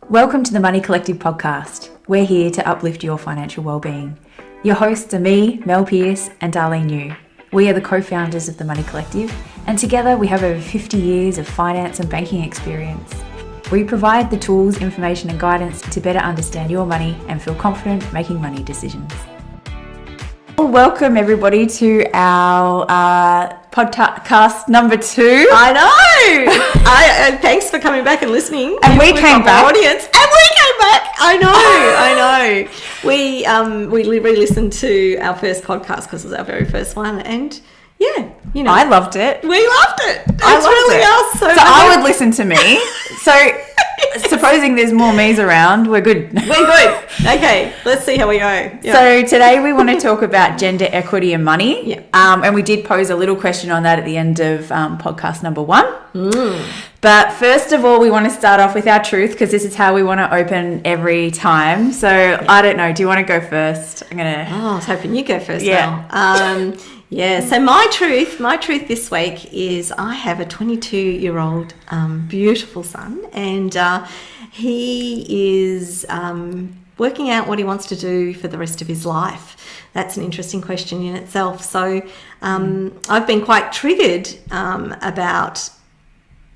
Welcome to the Money Collective podcast. We're here to uplift your financial well-being. Your hosts are me, Mel, Pearce, and Darlene New. We are the co-founders of the Money Collective, and together we have over 50 years of finance and banking experience. We provide the tools, information, and guidance to better understand your money and feel confident making money decisions. Well, welcome everybody to our podcast number 2. I know. Thanks for coming back and listening. And we came back. Audience, and we came back. I know. We re-listened to our first podcast because it was our very first one, and yeah, you know, I loved it. We loved it. So I would listen to me. So supposing there's more me's around, we're good. We're good. Okay, let's see how we go. Yep. So today we want to talk about gender equity and money. Yeah. And we did pose a little question on that at the end of podcast number 1. But first of all, we want to start off with our truth because this is how we want to open every time. So I don't know. Do you want to go first? I was hoping you go first. Yeah. Yeah, so my truth this week is I have a 22-year-old beautiful son, and he is working out what he wants to do for the rest of his life. That's an interesting question in itself. So I've been quite triggered about,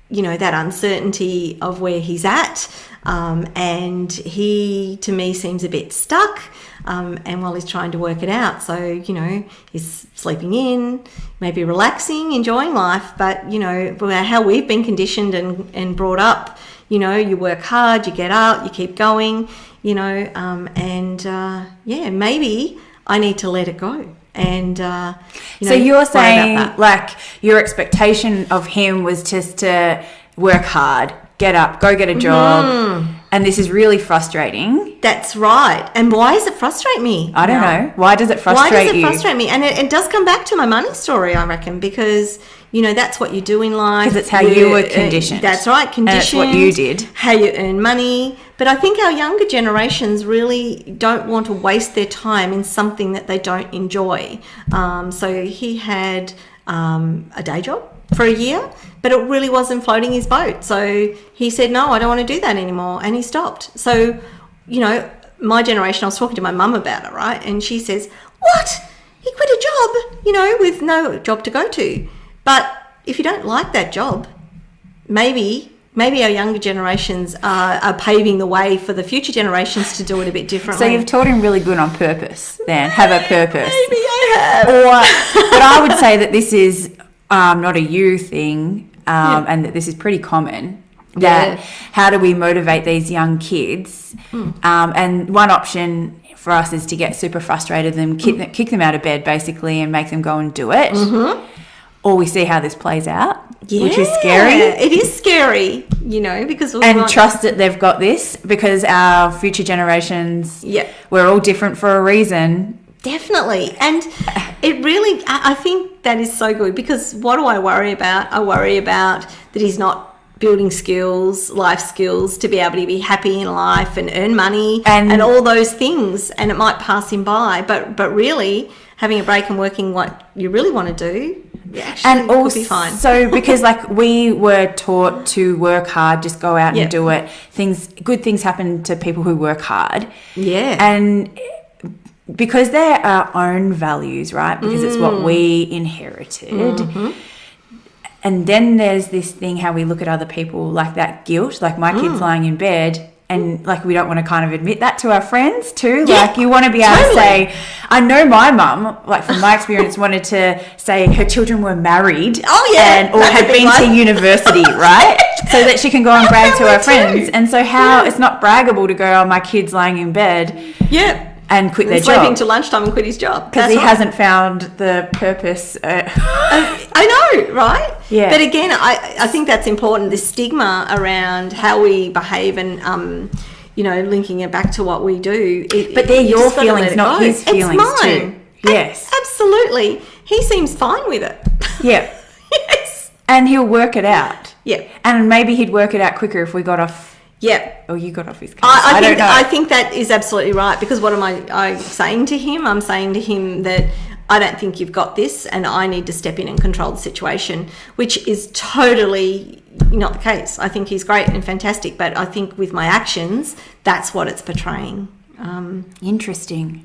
you know, that uncertainty of where he's at, and he, to me, seems a bit stuck. And while he's trying to work it out, so, you know, he's sleeping in, maybe relaxing, enjoying life, but, you know, how we've been conditioned and brought up, you know, you work hard, you get out, you keep going, you know, maybe I need to let it go. And, so you're saying, like, your expectation of him was just to work hard, get up, go get a job, and this is really frustrating. That's right. And why does it frustrate me? I don't know. Why does it frustrate you? Frustrate me? And it does come back to my money story, I reckon, because, you know, that's what you do in life. Because it's how you were conditioned. That's right, conditioned. And it's what you did. How you earn money. But I think our younger generations really don't want to waste their time in something that they don't enjoy. So he had a day job for a year, but it really wasn't floating his boat. So he said, no, I don't want to do that anymore. And he stopped. So, you know, my generation, I was talking to my mum about it, right? And she says, what? He quit a job, you know, with no job to go to. But if you don't like that job, maybe our younger generations are paving the way for the future generations to do it a bit differently. So you've taught him really good on purpose then, have a purpose. Maybe I have. But I would say that this is not a you thing, and that this is pretty common. That how do we motivate these young kids? And one option for us is to get super frustrated and kick them out of bed basically and make them go and do it. Or we see how this plays out, which is scary. It is scary, you know, because trust that they've got this, because our future generations, we're all different for a reason. Definitely. And it really, I think that is so good, because what do I worry about? I worry about that he's not building skills, life skills, to be able to be happy in life and earn money and all those things. And it might pass him by, but really having a break and working what you really want to do, actually will be fine. So because like we were taught to work hard, just go out and do it. Good things happen to people who work hard. Yeah. And because they're our own values, right? Because it's what we inherited. And then there's this thing how we look at other people, like that guilt, like my kid's lying in bed, and like we don't want to kind of admit that to our friends too. Like you want to be able to say, I know my mum, like from my experience, wanted to say her children were married or had been to university, right? So that she can go and brag to her friends. And so it's not braggable to go, oh, my kid's lying in bed. And quit their job. Sleeping till lunchtime and quit his job. Because he hasn't found the purpose. I know, right? Yeah. But again, I think that's important, the stigma around how we behave and, you know, linking it back to what we do. But they're your feelings, not his feelings too. Yes. Absolutely. He seems fine with it. Yeah. Yes. And he'll work it out. Yeah. And maybe he'd work it out quicker if we got off. Yeah. Or you got off his case. I think that is absolutely right, because what am I saying to him? I'm saying to him that I don't think you've got this, and I need to step in and control the situation, which is totally not the case. I think he's great and fantastic, but I think with my actions, that's what it's portraying. Interesting.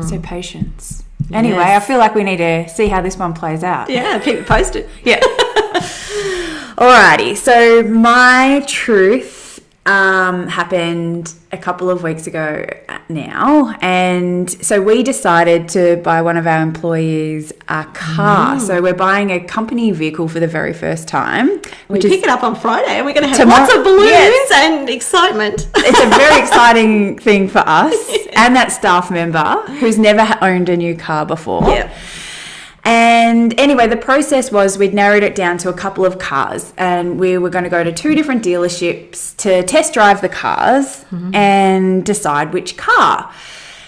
So patience. Anyway, I feel like we need to see how this one plays out. Yeah, keep it posted. Yeah. Alrighty. So my truth happened a couple of weeks ago now, and so we decided to buy one of our employees a car. So we're buying a company vehicle for the very first time. We pick it up on Friday, and we're going to have lots of balloons and excitement. It's a very exciting thing for us and that staff member who's never owned a new car before. Yeah. And anyway, the process was we'd narrowed it down to a couple of cars, and we were going to go to 2 different dealerships to test drive the cars and decide which car.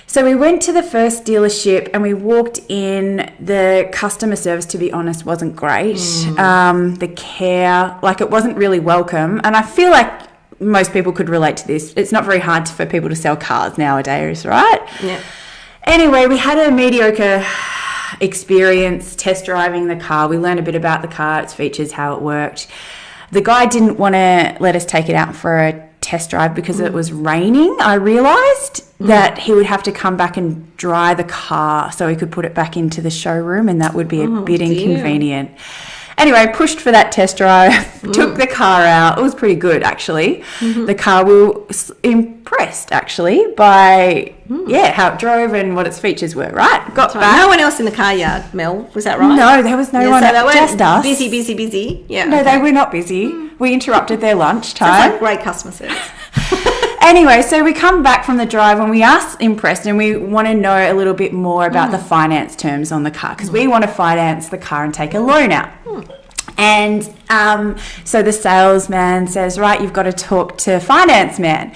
So we went to the first dealership and we walked in. The customer service, to be honest, wasn't great. The care, like, it wasn't really welcome. And I feel like most people could relate to this. It's not very hard for people to sell cars nowadays, right? Yeah. Anyway, we had a mediocre experience test driving the car. We learned a bit about the car, its features, how it worked. The guy didn't want to let us take it out for a test drive because it was raining. I realised that he would have to come back and dry the car so he could put it back into the showroom, and that would be a bit inconvenient. Anyway, pushed for that test drive, took the car out. It was pretty good, actually. The car, we were impressed, actually, by, how it drove and what its features were, right? Got back. No one else in the car yard, Mel, was that right? No, there was no one, so they weren't just us. Busy. Yeah. No, they were not busy. We interrupted their lunchtime. Sounds like great customer service. Anyway, so we come back from the drive and we are impressed, and we want to know a little bit more about the finance terms on the car, because we want to finance the car and take a loan out. And so the salesman says, right, you've got to talk to finance man.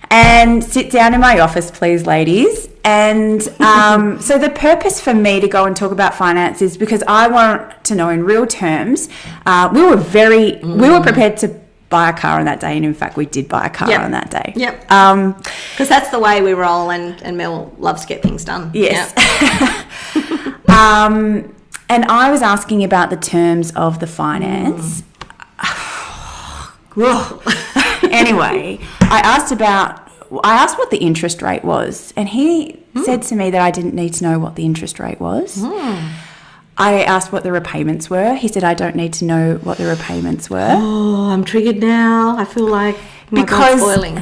And sit down in my office, please, ladies. And so the purpose for me to go and talk about finance is because I want to know in real terms. We were prepared to buy a car on that day, and in fact we did buy a car on that day. Because that's the way we roll, and Mel loves to get things done. Yes. And I was asking about the terms of the finance. Anyway, I asked what the interest rate was, and he said to me that I didn't need to know what the interest rate was. I asked what the repayments were. He said I don't need to know what the repayments were. Oh, I'm triggered now. I feel like my blood's boiling.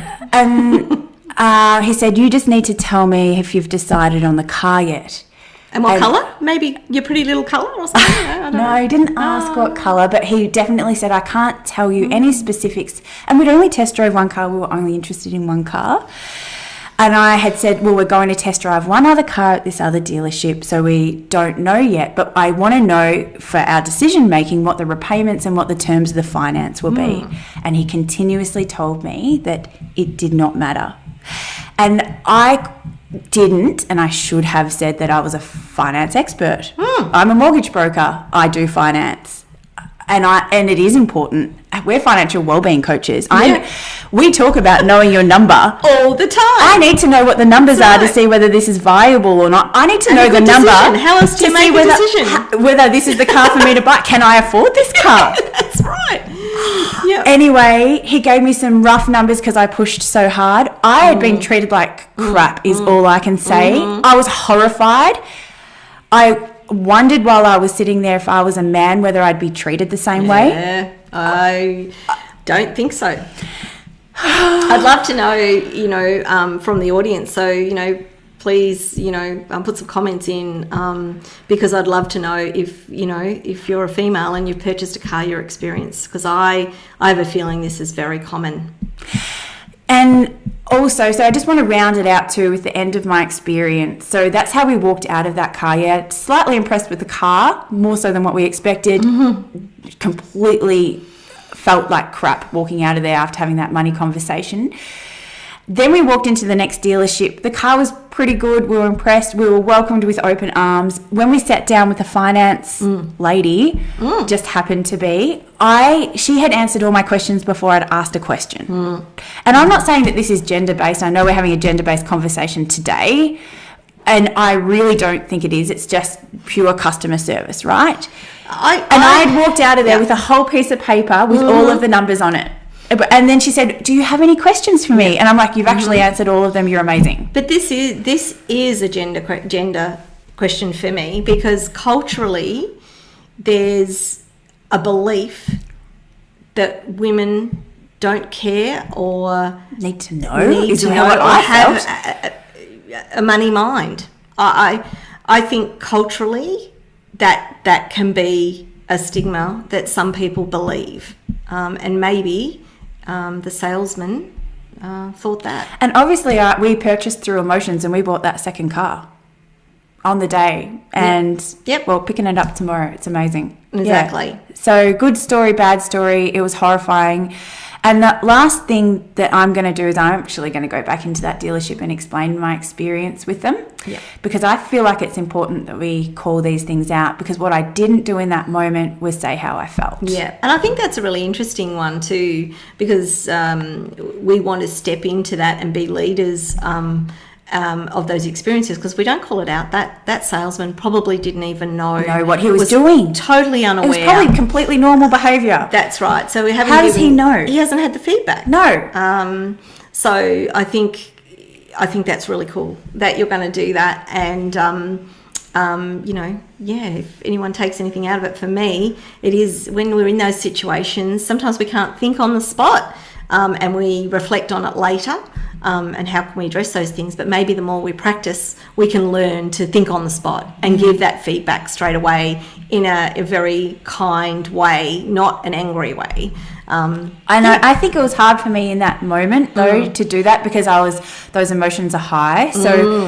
He said, you just need to tell me if you've decided on the car yet. And what colour? Maybe your pretty little colour or something? I don't know. He didn't ask what colour, but he definitely said, I can't tell you any specifics. And we'd only test drove one car. We were only interested in one car. And I had said, well, we're going to test drive one other car at this other dealership, so we don't know yet. But I want to know for our decision making what the repayments and what the terms of the finance will be. And he continuously told me that it did not matter. And I didn't, and I should have said that I was a finance expert. I'm a mortgage broker. I do finance. And it is important. We're financial wellbeing coaches. We talk about knowing your number all the time. I need to know what the numbers are to see whether this is viable or not. I need to know the number. How else do you make a decision? Whether this is the car for me to buy. Can I afford this car? That's right. Yeah. Anyway, he gave me some rough numbers because I pushed so hard. I had been treated like crap is all I can say. I was horrified. I wondered while I was sitting there if I was a man whether I'd be treated the same way. I don't think so. I'd love to know, from the audience. So, please, put some comments in because I'd love to know if you're a female and you've purchased a car, your experience, because I have a feeling this is very common. And also, so I just want to round it out too with the end of my experience. So that's how we walked out of that car. Yeah, slightly impressed with the car, more so than what we expected. Completely felt like crap walking out of there after having that money conversation. Then we walked into the next dealership. The car was pretty good. We were impressed. We were welcomed with open arms. When we sat down with the finance lady, just happened to be, she had answered all my questions before I'd asked a question. And I'm not saying that this is gender-based. I know we're having a gender-based conversation today. And I really don't think it is. It's just pure customer service, right? I had walked out of there with a whole piece of paper with all of the numbers on it. And then she said, do you have any questions for me? And I'm like, you've actually answered all of them. You're amazing. But this is a gender question for me, because culturally there's a belief that women don't care or need to know or have a money mind. I think culturally that can be a stigma that some people believe, and maybe the salesman thought that. And obviously we purchased through emotions, and we bought that second car on the day, and well, picking it up tomorrow. It's amazing. Exactly. Yeah. So good story, bad story. It was horrifying. And the last thing that I'm going to do is I'm actually going to go back into that dealership and explain my experience with them. Yeah. Because I feel like it's important that we call these things out, because what I didn't do in that moment was say how I felt. Yeah. And I think that's a really interesting one too, because we want to step into that and be leaders of those experiences, because we don't call it out. That salesman probably didn't even know what he was doing. Totally unaware. It was probably completely normal behaviour. That's right. So we haven't. How does he know? He hasn't had the feedback. No. So I think that's really cool that you're going to do that. And if anyone takes anything out of it, for me, it is when we're in those situations, sometimes we can't think on the spot, and we reflect on it later. And how can we address those things? But maybe the more we practice, we can learn to think on the spot and give that feedback straight away in a very kind way, not an angry way. I think it was hard for me in that moment, though, to do that, because those emotions are high. So,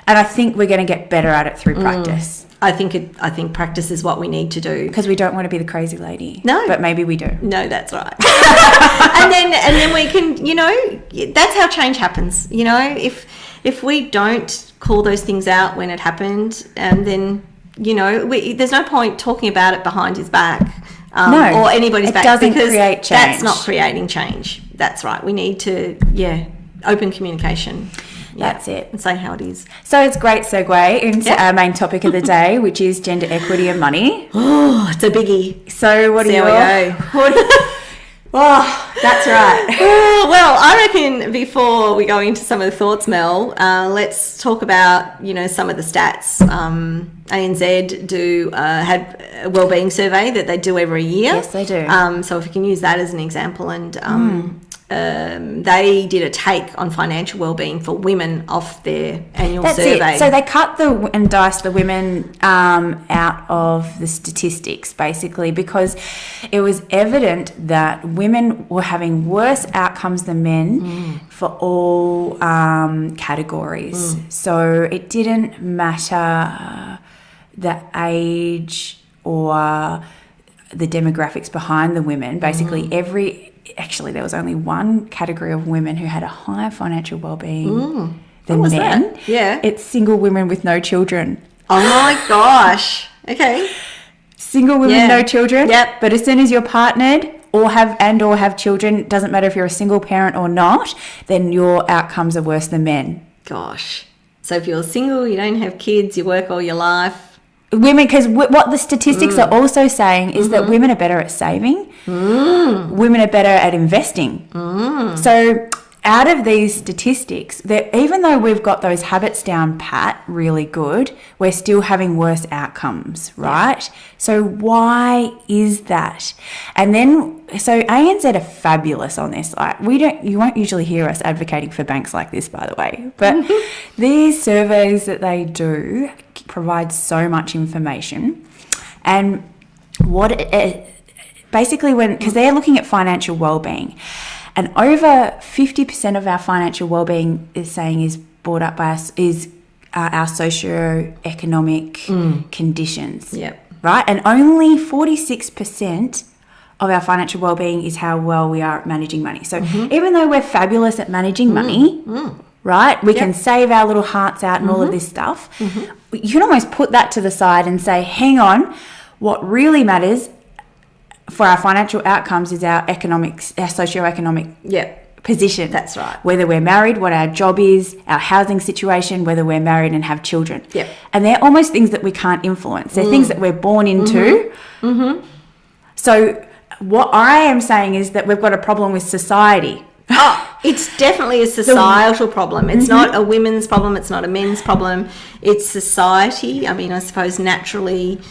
and I think we're going to get better at it through practice. I think practice is what we need to do, because we don't want to be the crazy lady. No, but maybe we do. No, that's right. and then we can, that's how change happens. If we don't call those things out when it happened, and then there's no point talking about it behind his back, or anybody's back, doesn't because create change. That's not creating change. That's right. We need to open communication. That's it. And say how it is. So it's a great segue into our main topic of the day, which is gender equity and money. Oh, it's a biggie. So what do you go? Oh, that's right. Well, I reckon before we go into some of the thoughts, Mel, let's talk about, some of the stats. ANZ had a wellbeing survey that they do every year. Yes, they do. So if we can use that as an example, and they did a take on financial wellbeing for women off their annual survey. That's it. So they cut and diced the women out of the statistics, basically, because it was evident that women were having worse outcomes than men for all categories. So it didn't matter the age or the demographics behind the women. Basically, actually, there was only one category of women who had a higher financial well-being than men. That? Yeah. It's single women with no children. Oh my gosh. Okay. Single women, no children. Yep. But as soon as you're partnered or have children, it doesn't matter if you're a single parent or not, then your outcomes are worse than men. Gosh. So if you're single, you don't have kids, you work all your life. Women, because what the statistics are also saying is that women are better at saving. Women are better at investing. So out of these statistics, that even though we've got those habits down pat really good, we're still having worse outcomes, right? Yeah. So why is that? And then, so ANZ are fabulous on this. Like, you won't usually hear us advocating for banks like this, by the way, but these surveys that they do provide so much information. And basically because they're looking at financial well-being, and over 50% of our financial well-being is brought up by us is our socio-economic conditions. Yep. Right? And only 46% of our financial well-being is how well we are at managing money. So even though we're fabulous at managing money, right, we can save our little hearts out and all of this stuff, you can almost put that to the side and say, hang on, what really matters for our financial outcomes is our economics, our socio-economic position. That's right. Whether we're married, what our job is, our housing situation, whether we're married and have children. Yep. And they're almost things that we can't influence. They're things that we're born into. So what I am saying is that we've got a problem with society. Oh, it's definitely a societal problem. It's not a women's problem. It's not a men's problem. It's society. I mean, I suppose naturally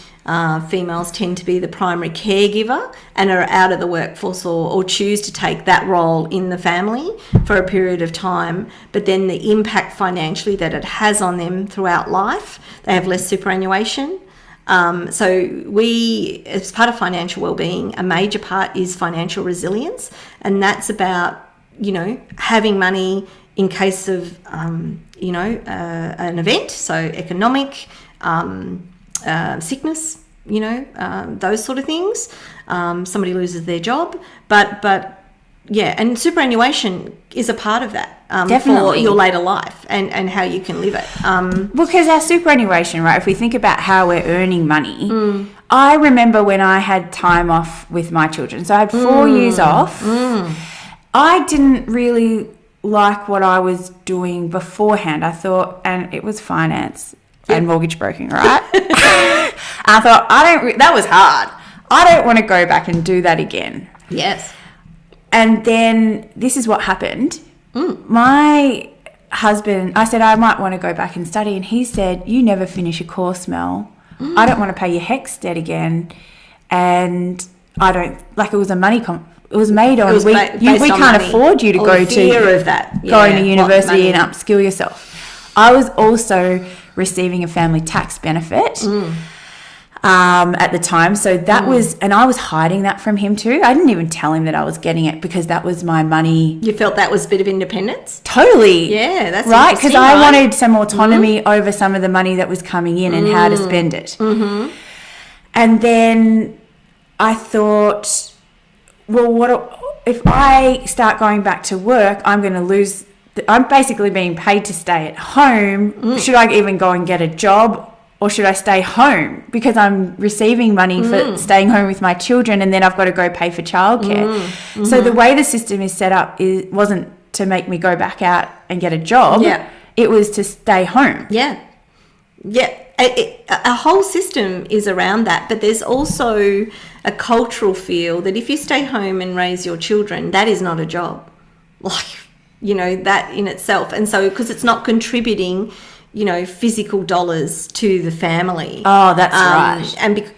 females tend to be the primary caregiver and are out of the workforce or choose to take that role in the family for a period of time. But then the impact financially that it has on them throughout life, they have less superannuation. So we, as part of financial wellbeing, a major part is financial resilience, and that's about, you know, having money in case of, you know, an event, so economic, sickness, you know, those sort of things. Somebody loses their job, but yeah, and superannuation is a part of that for your later life and how you can live it. Because our superannuation, right, if we think about how we're earning money, I remember when I had time off with my children, so I had 4 years off. I didn't really like what I was doing beforehand. I thought, and it was finance and mortgage broking, right? I thought, that was hard. I don't want to go back and do that again. Yes. And then this is what happened. My husband, I said, I might want to go back and study. And he said, you never finish a course, Mel. I don't want to pay your HECS debt again. And I don't, like, it was a money it was made on, we can't afford you to go to fear of that. Going to university and upskill yourself. I was also receiving a family tax benefit at the time. So that was, and I was hiding that from him too. I didn't even tell him that I was getting it because that was my money. You felt that was a bit of independence? Totally. Yeah, that's right. Because I wanted some autonomy over some of the money that was coming in and how to spend it. And then I thought, well, what if I start going back to work? I'm going to lose. I'm basically being paid to stay at home. Should I even go and get a job, or should I stay home because I'm receiving money for staying home with my children, and then I've got to go pay for childcare? So the way the system is set up wasn't to make me go back out and get a job. Yeah. It was to stay home. Yeah. Yeah. A whole system is around that, but there's also a cultural feel that if you stay home and raise your children, that is not a job, like, you know, that in itself. And so because it's not contributing, you know, physical dollars to the family. Oh, that's right. And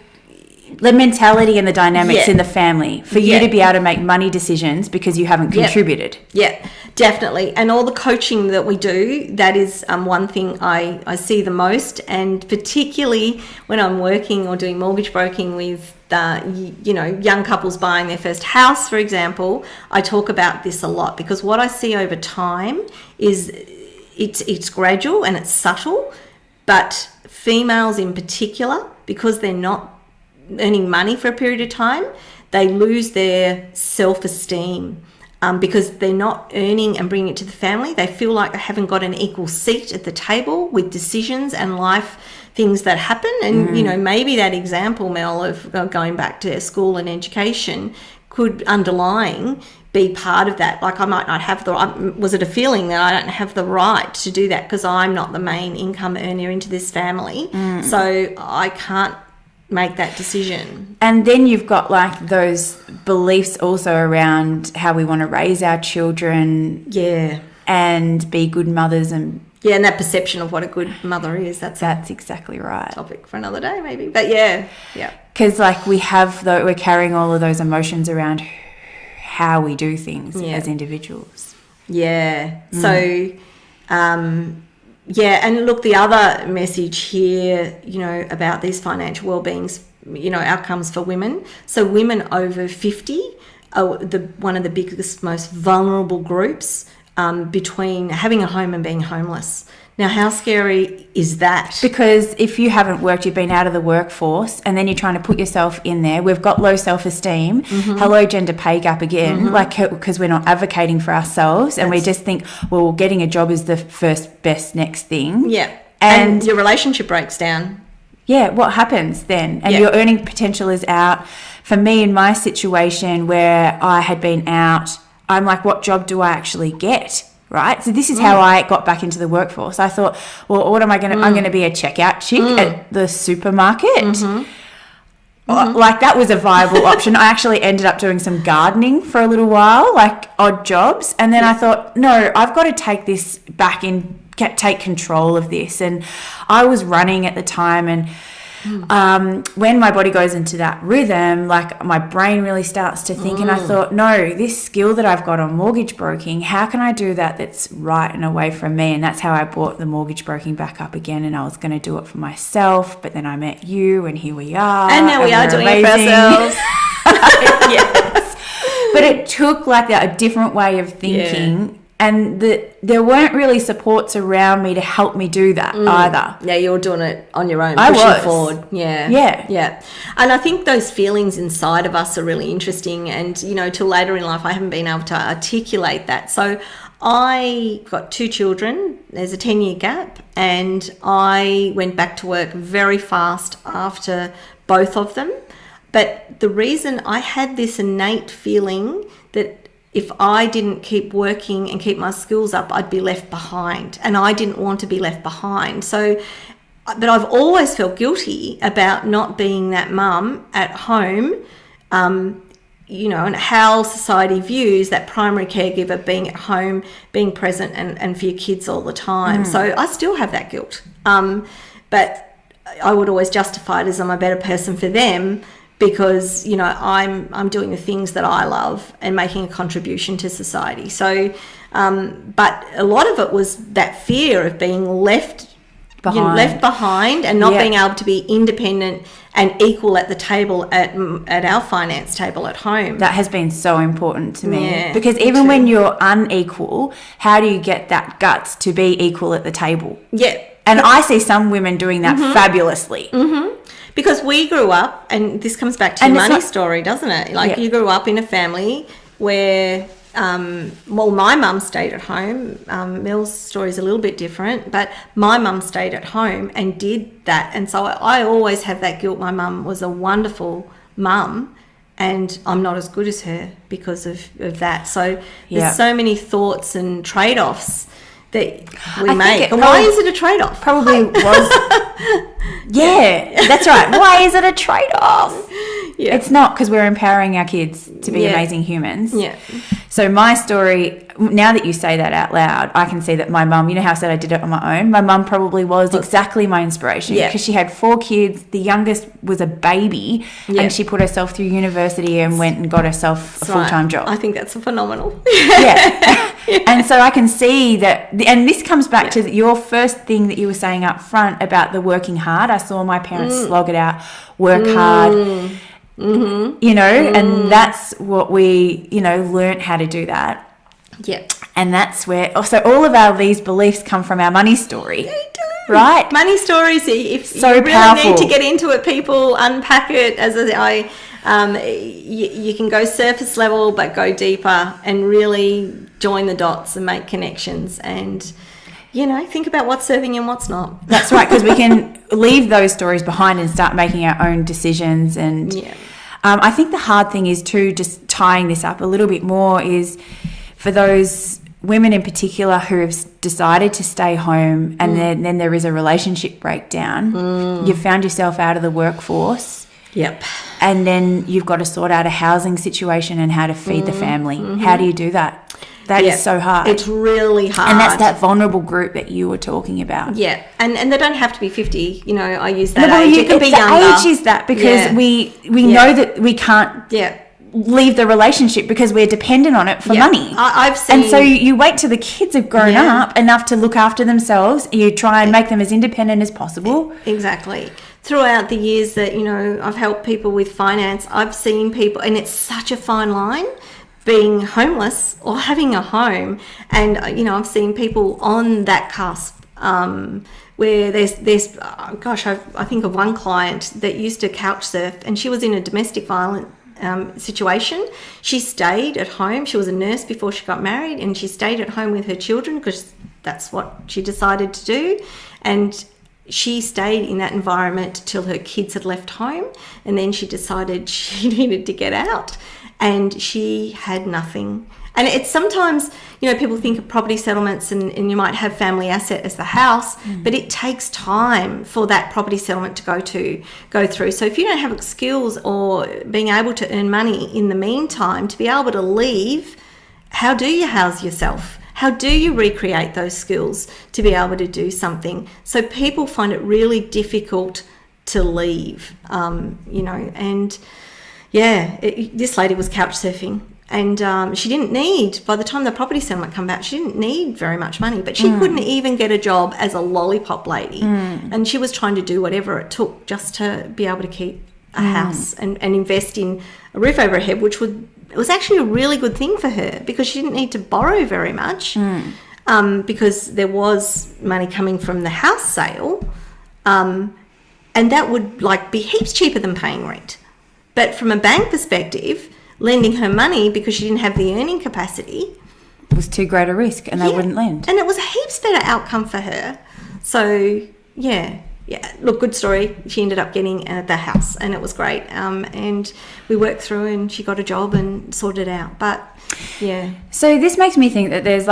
the mentality and the dynamics in the family for you to be able to make money decisions because you haven't contributed. Yeah, definitely. And all the coaching that we do, that is one thing I see the most, and particularly when I'm working or doing mortgage broking with you know, young couples buying their first house, for example, I talk about this a lot because what I see over time is it's gradual and it's subtle, but females in particular, because they're not earning money for a period of time, they lose their self-esteem because they're not earning and bringing it to the family. They feel like they haven't got an equal seat at the table with decisions and life things that happen. And, you know, maybe that example, Mel, of going back to school and education could underlying be part of that. Like I might not have was it a feeling that I don't have the right to do that because I'm not the main income earner into this family. So I can't make that decision. And then you've got like those beliefs also around how we want to raise our children. Yeah. And be good mothers and and that perception of what a good mother is. That's exactly right. Topic for another day maybe. But yeah. Because like we're carrying all of those emotions around how we do things as individuals. Yeah. So and look, the other message here, you know, about these financial wellbeings, you know, outcomes for women. So women over 50 are one of the biggest, most vulnerable groups between having a home and being homeless. Now, how scary is that? Because if you haven't worked, you've been out of the workforce, and then you're trying to put yourself in there. We've got low self-esteem. Hello, gender pay gap again, like because we're not advocating for ourselves, and we just think, well, getting a job is the first best next thing. Yeah, and your relationship breaks down. Yeah, what happens then? And your earning potential is out. For me, in my situation where I had been out, I'm like, what job do I actually get? Right. So this is how I got back into the workforce. I thought, well, what am I going to, I'm going to be a checkout chick at the supermarket. Like that was a viable option. I actually ended up doing some gardening for a little while, like odd jobs. And then I thought, no, I've got to take this back in, take control of this. And I was running at the time, and when my body goes into that rhythm, like my brain really starts to think, and I thought, no, this skill that I've got on mortgage broking, how can I do that that's right and away from me? And that's how I brought the mortgage broking back up again, and I was going to do it for myself, but then I met you, and here we are. And now we are doing it for ourselves. Yes. But it took like a different way of thinking. And there weren't really supports around me to help me do that either. Yeah, you were doing it on your own, I pushing was. forward. Yeah. And I think those feelings inside of us are really interesting. And, till later in life, I haven't been able to articulate that. So I got 2 children. There's a 10-year gap. And I went back to work very fast after both of them. But the reason I had this innate feeling that if I didn't keep working and keep my skills up, I'd be left behind, and I didn't want to be left behind. So, but I've always felt guilty about not being that mum at home, and how society views that primary caregiver being at home, being present and for your kids all the time. So I still have that guilt. But I would always justify it as I'm a better person for them, because I'm doing the things that I love and making a contribution to society. So, but a lot of it was that fear of being left behind and not being able to be independent and equal at the table at our finance table at home. That has been so important to me, because even when you're unequal, how do you get that guts to be equal at the table? Yeah. And I see some women doing that fabulously. Because we grew up, and this comes back to your money story, doesn't it? Like you grew up in a family where, my mum stayed at home. Mel's story is a little bit different, but my mum stayed at home and did that. And so I always have that guilt. My mum was a wonderful mum, and I'm not as good as her because of that. So there's so many thoughts and trade-offs that we make. And why is it a trade-off? Probably was. Yeah, that's right. Why is it a trade-off? Yeah. It's not, because we're empowering our kids to be amazing humans. Yeah. So my story, now that you say that out loud, I can see that my mum, how I said I did it on my own, my mum probably was exactly my inspiration, because she had 4 kids. The youngest was a baby, and she put herself through university and went and got herself a full-time job. I think that's phenomenal. And so I can see that, and this comes back to your first thing that you were saying up front about the working hard. I saw my parents slog it out, work hard. And that's what we, learnt how to do that. Yeah. And that's where, so all of these beliefs come from our money story. They do. Right? Money stories, if so you really powerful. need to get into it, people, unpack it. You can go surface level, but go deeper and really join the dots and make connections and, think about what's serving and what's not. That's right, because we can leave those stories behind and start making our own decisions. And I think the hard thing is too, just tying this up a little bit more, is for those women in particular who have decided to stay home and then there is a relationship breakdown. You've found yourself out of the workforce. Yep. And then you've got to sort out a housing situation and how to feed the family. How do you do that? That is so hard. It's really hard. And that's that vulnerable group that you were talking about. Yeah. And they don't have to be 50. I use that age. It can be younger. The age is that, because we know that we can't leave the relationship because we're dependent on it for money. I've seen. And so you wait till the kids have grown up enough to look after themselves. You try and make them as independent as possible. Exactly. Throughout the years that, I've helped people with finance, I've seen people, and it's such a fine line, being homeless or having a home. And, I've seen people on that cusp where there's I think of one client that used to couch surf, and she was in a domestic violence situation. She stayed at home. She was a nurse before she got married, and she stayed at home with her children because that's what she decided to do. And she stayed in that environment till her kids had left home, and then she decided she needed to get out, and she had nothing. And it's sometimes, people think of property settlements and you might have family asset as the house, but it takes time for that property settlement to go through. So if you don't have skills or being able to earn money in the meantime to be able to leave, how do you house yourself? How do you recreate those skills to be able to do something? So people find it really difficult to leave, this lady was couch surfing. And she didn't need, by the time the property settlement come back, she didn't need very much money, but she couldn't even get a job as a lollipop lady. And she was trying to do whatever it took just to be able to keep a house and invest in a roof over her head, which was actually a really good thing for her because she didn't need to borrow very much because there was money coming from the house sale. And that would be heaps cheaper than paying rent. But from a bank perspective, lending her money because she didn't have the earning capacity was too great a risk and they wouldn't lend. And it was a heaps better outcome for her. So, look, good story. She ended up getting the house and it was great. And we worked through and she got a job and sorted it out. But, yeah. So this makes me think that there's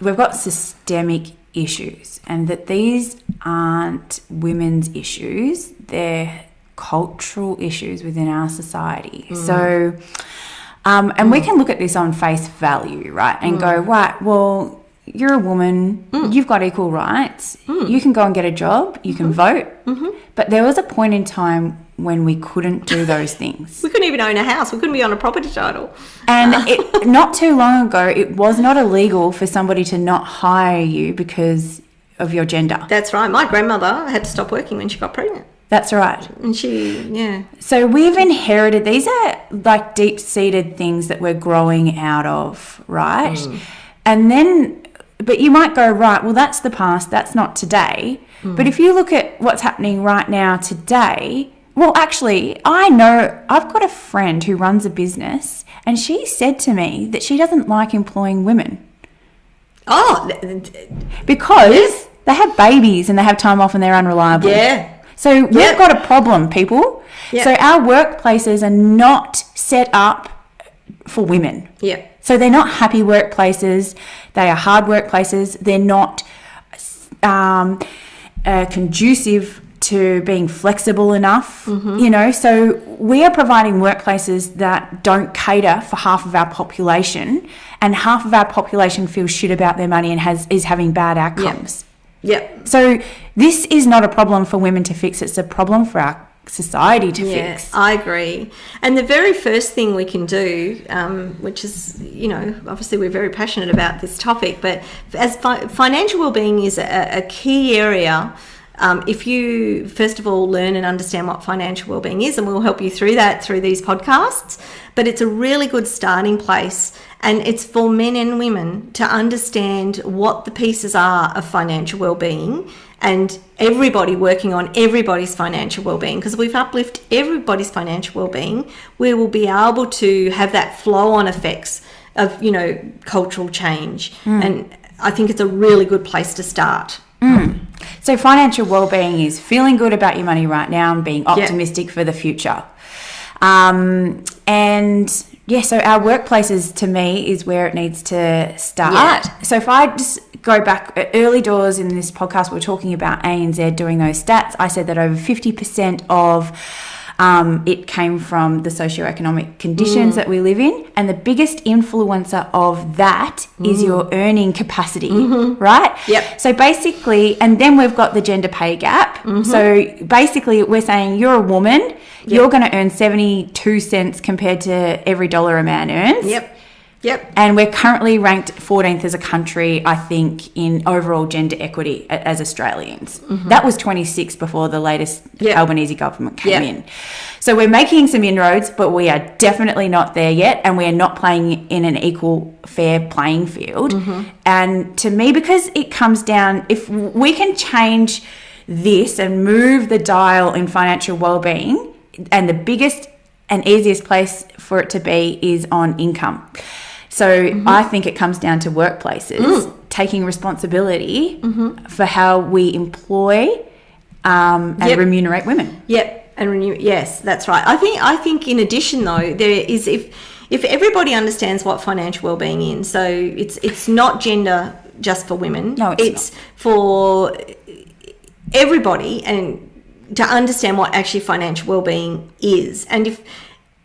we've got systemic issues and that these aren't women's issues. They're cultural issues within our society. So and we can look at this on face value, right, and go, right, well, you're a woman, you've got equal rights, you can go and get a job, you can vote, but there was a point in time when we couldn't do those things. We couldn't even own a house, we couldn't be on a property title, and not too long ago it was not illegal for somebody to not hire you because of your gender. That's right. My grandmother had to stop working when she got pregnant. That's right. And So we've inherited, these are deep-seated things that we're growing out of, right? And then, but you might go, right, well, that's the past, that's not today. But if you look at what's happening right now today, well, actually, I know I've got a friend who runs a business and she said to me that she doesn't like employing women. Oh. Because they have babies and they have time off and they're unreliable. Yeah. So we've got a problem, people. Yep. So our workplaces are not set up for women. Yeah. So they're not happy workplaces. They are hard workplaces. They're not conducive to being flexible enough, So we are providing workplaces that don't cater for half of our population, and half of our population feels shit about their money and is having bad outcomes. Yep. So this is not a problem for women to fix. It's a problem for our society to fix. I agree. And the very first thing we can do, which is, obviously we're very passionate about this topic, but as financial wellbeing is a key area. If you, first of all, learn and understand what financial wellbeing is, and we'll help you through that through these podcasts, but it's a really good starting place, and it's for men and women to understand what the pieces are of financial wellbeing, and everybody working on everybody's financial wellbeing, because if we've uplift everybody's financial wellbeing, we will be able to have that flow-on effects of, cultural change, and I think it's a really good place to start. So financial well-being is feeling good about your money right now and being optimistic for the future. So our workplaces, to me, is where it needs to start. Yeah. So if I just go back early doors in this podcast, we're talking about ANZ doing those stats. I said that over 50% of it came from the socioeconomic conditions that we live in, and the biggest influencer of that is your earning capacity, right? Yep. So basically, and then we've got the gender pay gap. So basically, we're saying you're a woman, you're going to earn 72 cents compared to every dollar a man earns. Yep. And we're currently ranked 14th as a country, I think, in overall gender equity as Australians. That was 26 before the latest Albanese government came in. So we're making some inroads, but we are definitely not there yet, and we are not playing in an equal, fair playing field. And to me, because it comes down, if we can change this and move the dial in financial well-being, and the biggest and easiest place for it to be is on income. So I think it comes down to workplaces taking responsibility for how we employ and remunerate women. Yes, that's right. I think in addition though, there is if if everybody understands what financial wellbeing is, so it's not gender just for women. No, it's not. For everybody, and to understand what actually financial wellbeing is. And if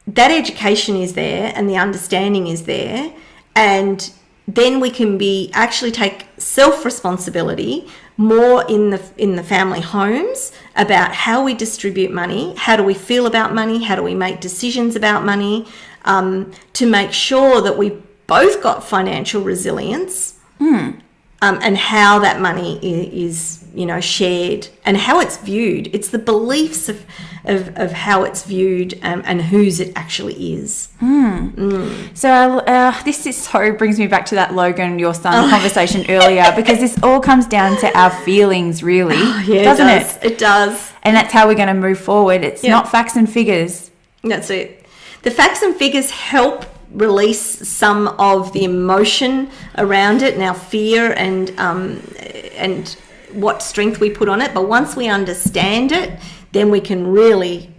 that education is there and the understanding is there, and then we can actually take self-responsibility more in the family homes about how we distribute money, how do we feel about money, how do we make decisions about money, to make sure that we've both got financial resilience, and how that money is shared and how it's viewed. It's the beliefs of how it's viewed, and whose it actually is. So this brings me back to that Logan, your son, conversation earlier, because this all comes down to our feelings, really, doesn't it? It does. And that's how we're going to move forward. It's not facts and figures. That's it. The facts and figures help release some of the emotion around it, now fear and what strength we put on it. But once we understand it, then we can really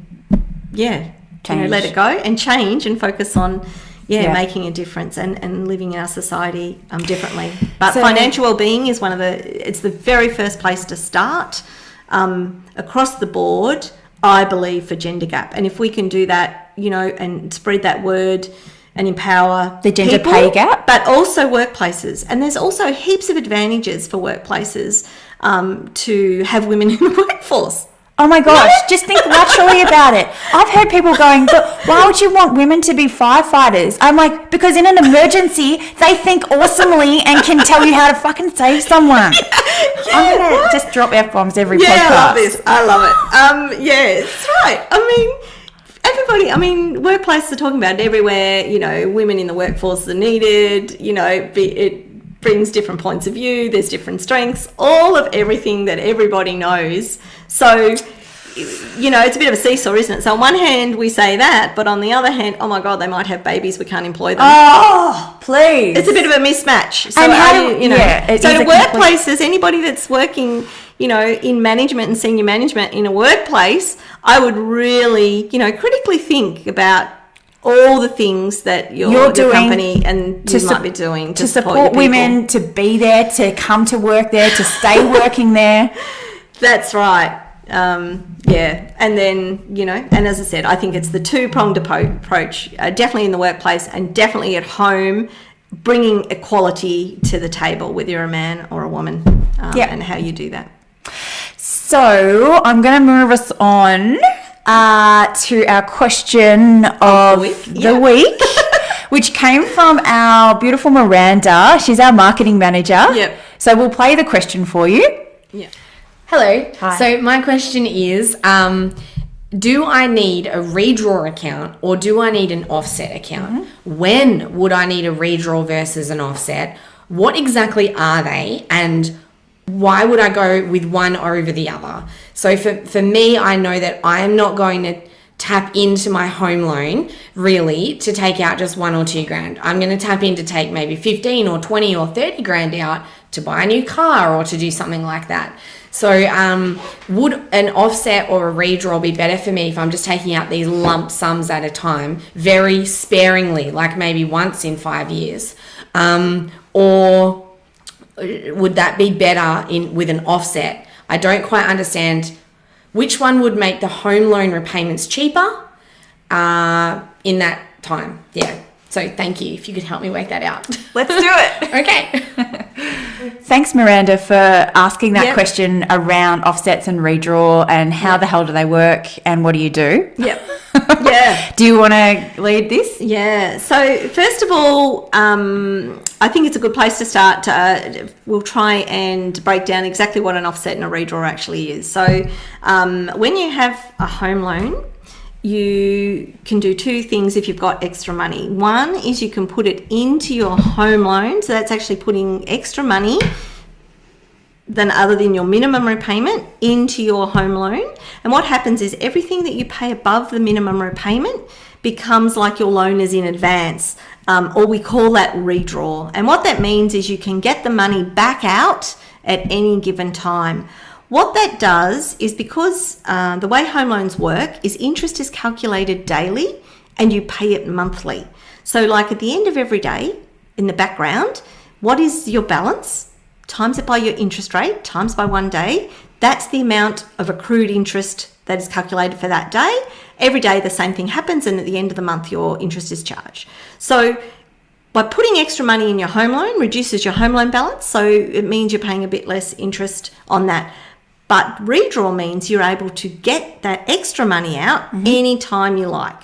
let it go and change and focus on making a difference and living in our society differently. But financial wellbeing is it's the very first place to start across the board, I believe, for gender gap. And if we can do that, and spread that word and empower the gender people, pay gap, but also workplaces. And there's also heaps of advantages for workplaces to have women in the workforce. Oh my gosh, just think laterally about it. I've heard people going, but why would you want women to be firefighters? I'm like, because in an emergency, they think awesomely and can tell you how to fucking save someone. I'm going to just drop F-bombs every podcast. I love this. I love it. It's right. Workplaces are talking about it everywhere. Women in the workforce are needed. It brings different points of view. There's different strengths. All of everything that everybody knows. So, it's a bit of a seesaw, isn't it? So on one hand, we say that, but on the other hand, oh my God, they might have babies. We can't employ them. Oh, please. It's a bit of a mismatch. So, and so the workplaces, anybody that's working, in management and senior management in a workplace, I would really, critically think about all the things that your doing company and you might be doing to support women, to be there, to come to work there, to stay working there. That's right. And then, and as I said, I think it's the two-pronged approach, definitely in the workplace and definitely at home, bringing equality to the table, whether you're a man or a woman, and how you do that. So I'm going to move us on to our question of the week, which came from our beautiful Miranda. She's our marketing manager. Yep. So we'll play the question for you. Yeah. Hello. Hi. So my question is, do I need a redraw account or do I need an offset account? Mm-hmm. When would I need a redraw versus an offset? What exactly are they? And why would I go with one over the other? So for me, I know that I am not going to tap into my home loan really to take out just $1 or $2 grand. I'm going to tap in to take maybe 15 or 20 or 30 grand out to buy a new car or to do something like that. So would an offset or a redraw be better for me if I'm just taking out these lump sums at a time, very sparingly, like maybe once in 5 years? Or would that be better with an offset? I don't quite understand which one would make the home loan repayments cheaper in that time. Yeah. So thank you. If you could help me work that out. Let's do it. Okay. Thanks, Miranda, for asking that question around offsets and redraw and how the hell do they work and what do you do? Yep. Yeah. Do you want to lead this? Yeah. So first of all, I think it's a good place to start. We'll try and break down exactly what an offset and a redraw actually is. So when you have a home loan, you can do two things if you've got extra money. One is you can put it into your home loan. So that's actually putting extra money other than your minimum repayment into your home loan. And what happens is everything that you pay above the minimum repayment becomes like your loan is in advance, or we call that redraw. And what that means is you can get the money back out at any given time. What that does is, because the way home loans work is interest is calculated daily and you pay it monthly. So like at the end of every day, in the background, what is your balance? Times it by your interest rate, times by 1 day. That's the amount of accrued interest that is calculated for that day. Every day the same thing happens, and at the end of the month your interest is charged. So by putting extra money in your home loan reduces your home loan balance, so it means you're paying a bit less interest on that. But redraw means you're able to get that extra money out anytime you like.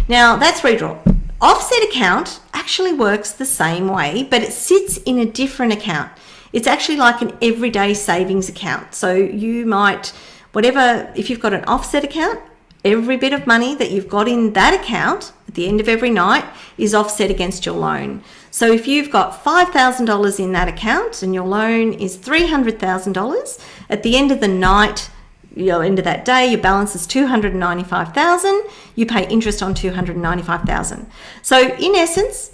Now that's redraw. Offset account actually works the same way, but it sits in a different account. It's actually like an everyday savings account. So you might, if you've got an offset account, every bit of money that you've got in that account at the end of every night is offset against your loan. So if you've got $5,000 in that account and your loan is $300,000, at the end of the night, end of that day, your balance is $295,000. You pay interest on $295,000. So in essence,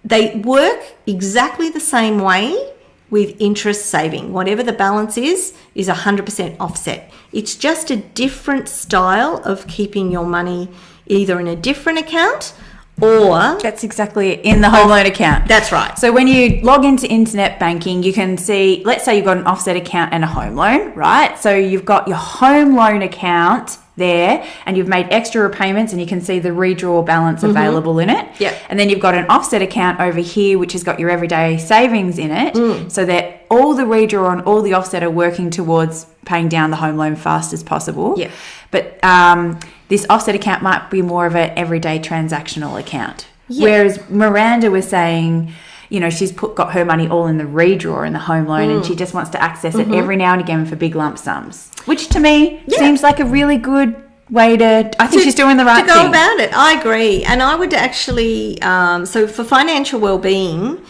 they work exactly the same way with interest saving. Whatever the balance is 100% offset. It's just a different style of keeping your money either in a different account or... That's exactly it, in the home loan account. That's right. So when you log into internet banking, you can see, let's say you've got an offset account and a home loan, right? So you've got your home loan account there and you've made extra repayments and you can see the redraw balance available in it. Yep. And then you've got an offset account over here which has got your everyday savings in it, so that all the redraw and all the offset are working towards paying down the home loan fast as possible. Yep. But this offset account might be more of an everyday transactional account. Yep. Whereas Miranda was saying, she's got her money all in the redraw in the home loan and she just wants to access it every now and again for big lump sums, which to me seems like a really good way I think she's doing the right thing. To go about it. I agree. And I would actually, so for financial wellbeing,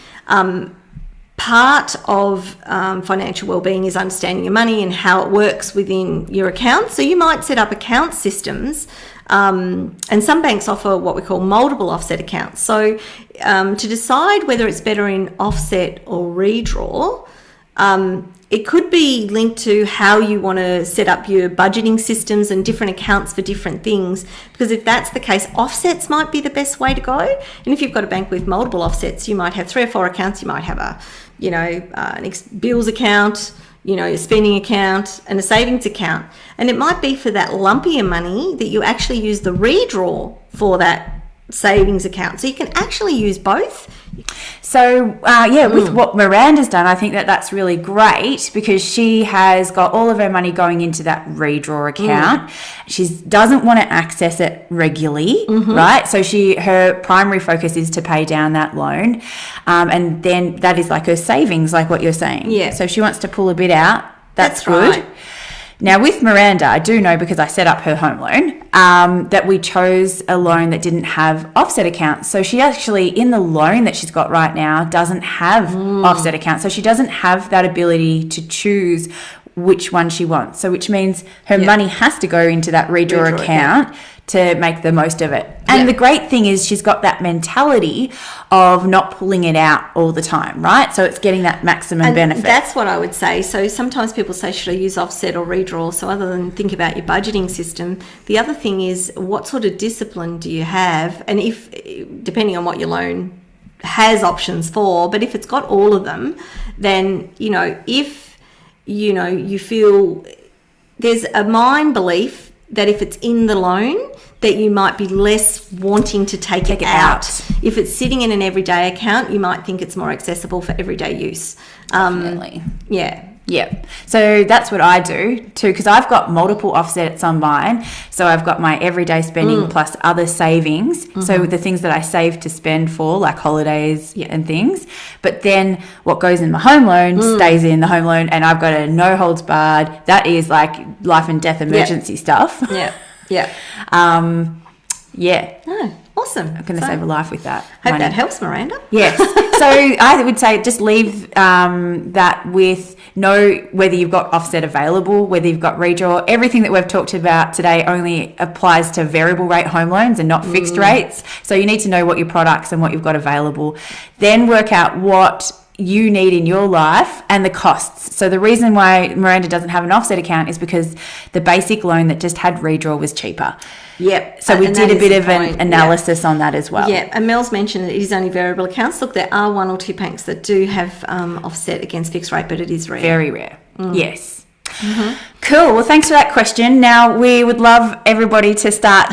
part of financial wellbeing is understanding your money and how it works within your account. So you might set up account systems, and some banks offer what we call multiple offset accounts. So to decide whether it's better in offset or redraw, it could be linked to how you want to set up your budgeting systems and different accounts for different things. Because if that's the case, offsets might be the best way to go. And if you've got a bank with multiple offsets, you might have 3 or 4 accounts. You might have an bills account, a spending account and a savings account. And it might be for that lumpier money that you actually use the redraw for that savings account. So you can actually use both. So with what Miranda's done, I think that's really great because she has got all of her money going into that redraw account. She doesn't want to access it regularly, right? So her primary focus is to pay down that loan, and then that is like her savings, like what you're saying. Yeah. So she wants to pull a bit out. That's good. Right. Now, with Miranda, I do know because I set up her home loan that we chose a loan that didn't have offset accounts. So she actually, in the loan that she's got right now, doesn't have offset accounts. So she doesn't have that ability to choose which one she wants. So which means her money has to go into that redraw account to make the most of it. And the great thing is she's got that mentality of not pulling it out all the time, right? So it's getting that maximum benefit. That's what I would say. So sometimes people say, should I use offset or redraw? So other than think about your budgeting system, the other thing is what sort of discipline do you have? And if, depending on what your loan has options for, but if it's got all of them, then, if, you feel there's a mind belief that if it's in the loan, that you might be less wanting to take it out. If it's sitting in an everyday account, you might think it's more accessible for everyday use. Definitely. Yeah. So that's what I do too, because I've got multiple offsets on mine. So I've got my everyday spending plus other savings. So the things that I save to spend for, like holidays and things. But then what goes in my home loan stays in the home loan, and I've got a no holds barred. That is like life and death emergency stuff. Yeah. Oh, awesome. I'm going to save a life with that. Hope that helps, Miranda. Yes. So I would say just leave that with know whether you've got offset available, whether you've got redraw. Everything that we've talked about today only applies to variable rate home loans and not fixed rates. So you need to know what your products and what you've got available. Then work out what you need in your life and the costs. So the reason why Miranda doesn't have an offset account is because the basic loan that just had redraw was cheaper. Yep. So we did a bit of an analysis on that as well. Yeah, and Mel's mentioned that it is only variable accounts. Look, there are one or two banks that do have offset against fixed rate, but it is rare. Very rare. Yes. Cool. Well, thanks for that question. Now, we would love everybody to start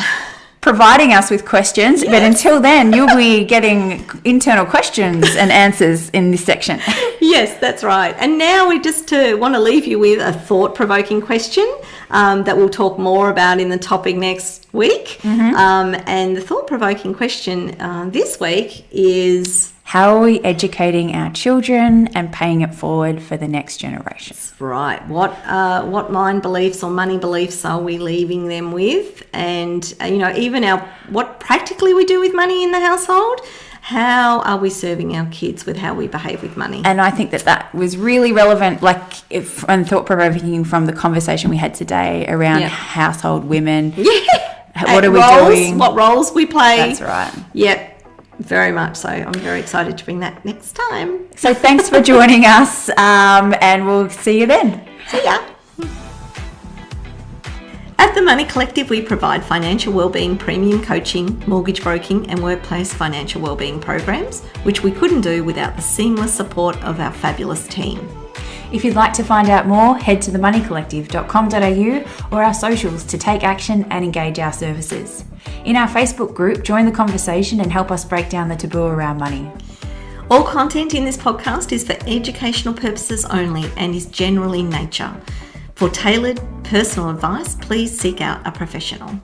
providing us with questions, but until then, you'll be getting internal questions and answers in this section. Yes, that's right. And now we just want to leave you with a thought-provoking question that we'll talk more about in the topic next week. And the thought-provoking question this week is... how are we educating our children and paying it forward for the next generation? Right. What mind beliefs or money beliefs are we leaving them with? And, even what practically we do with money in the household, how are we serving our kids with how we behave with money? And I think that was really relevant, and thought-provoking from the conversation we had today around household women. Yeah. What are we doing? What roles we play. That's right. Yep. Very much so. I'm very excited to bring that next time. So thanks for joining us, and we'll see you then. See ya. At the Money Collective, we provide financial wellbeing, premium coaching, mortgage broking and workplace financial wellbeing programs, which we couldn't do without the seamless support of our fabulous team. If you'd like to find out more, head to themoneycollective.com.au or our socials to take action and engage our services. In our Facebook group, join the conversation and help us break down the taboo around money. All content in this podcast is for educational purposes only and is general in nature. For tailored personal advice, please seek out a professional.